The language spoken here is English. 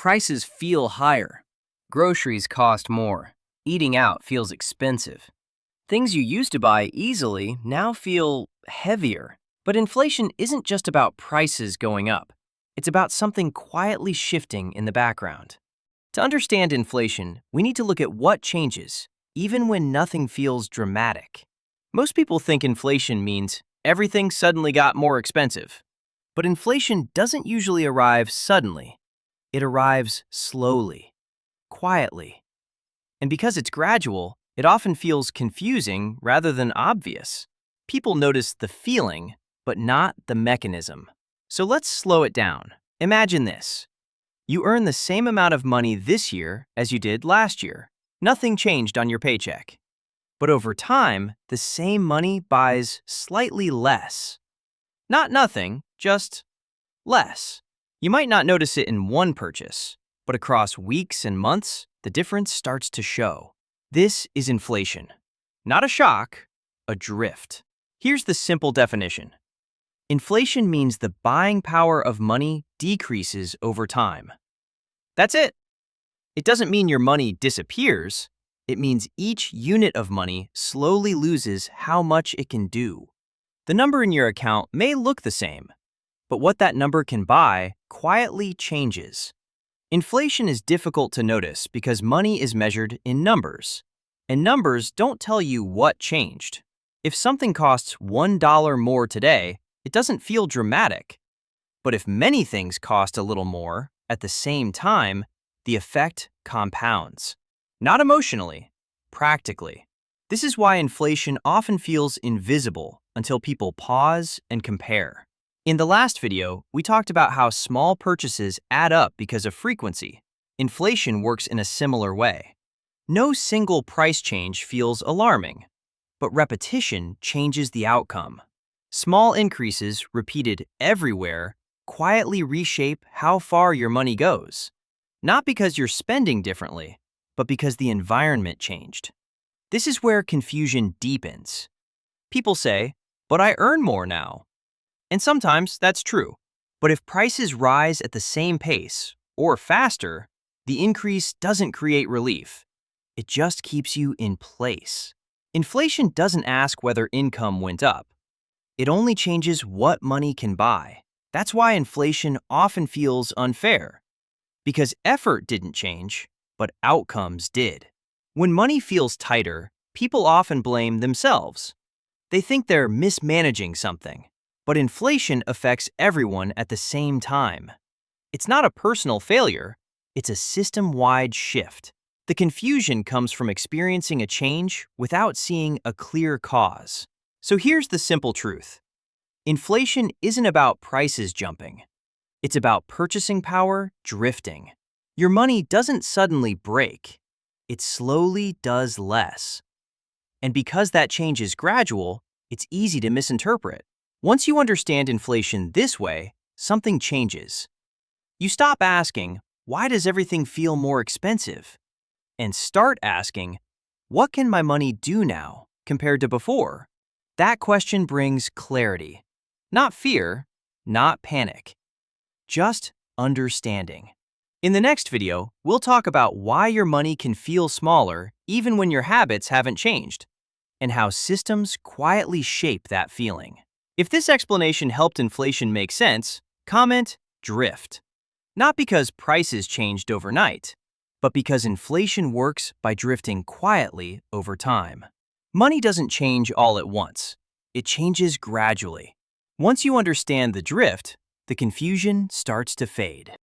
Prices feel higher. Groceries cost more. Eating out feels expensive. Things you used to buy easily now feel heavier. But inflation isn't just about prices going up. It's about something quietly shifting in the background. To understand inflation, we need to look at what changes, even when nothing feels dramatic. Most people think inflation means everything suddenly got more expensive. But inflation doesn't usually arrive suddenly. It arrives slowly, quietly. And because it's gradual, it often feels confusing rather than obvious. People notice the feeling, but not the mechanism. So let's slow it down. Imagine this. You earn the same amount of money this year as you did last year. Nothing changed on your paycheck. But over time, the same money buys slightly less. Not nothing, just less. You might not notice it in one purchase, but across weeks and months, the difference starts to show. This is inflation. Not a shock, a drift. Here's the simple definition. Inflation means the buying power of money decreases over time. That's it. It doesn't mean your money disappears. It means each unit of money slowly loses how much it can do. The number in your account may look the same, but what that number can buy quietly changes. Inflation is difficult to notice because money is measured in numbers, and numbers don't tell you what changed. If something costs $1 more today, it doesn't feel dramatic. But if many things cost a little more at the same time, the effect compounds. Not emotionally, practically. This is why inflation often feels invisible until people pause and compare. In the last video, we talked about how small purchases add up because of frequency. Inflation works in a similar way. No single price change feels alarming, but repetition changes the outcome. Small increases repeated everywhere quietly reshape how far your money goes. Not because you're spending differently, but because the environment changed. This is where confusion deepens. People say, "But I earn more now." And sometimes that's true. But if prices rise at the same pace, or faster, the increase doesn't create relief. It just keeps you in place. Inflation doesn't ask whether income went up. It only changes what money can buy. That's why inflation often feels unfair. Because effort didn't change, but outcomes did. When money feels tighter, people often blame themselves. They think they're mismanaging something. But inflation affects everyone at the same time. It's not a personal failure, it's a system-wide shift. The confusion comes from experiencing a change without seeing a clear cause. So here's the simple truth. Inflation isn't about prices jumping. It's about purchasing power drifting. Your money doesn't suddenly break. It slowly does less. And because that change is gradual, it's easy to misinterpret. Once you understand inflation this way, something changes. You stop asking, "Why does everything feel more expensive?" and start asking, "What can my money do now compared to before?" That question brings clarity. Not fear, not panic. Just understanding. In the next video, we'll talk about why your money can feel smaller even when your habits haven't changed, and how systems quietly shape that feeling. If this explanation helped inflation make sense, comment drift. Not because prices changed overnight, but because inflation works by drifting quietly over time. Money doesn't change all at once. It changes gradually. Once you understand the drift, the confusion starts to fade.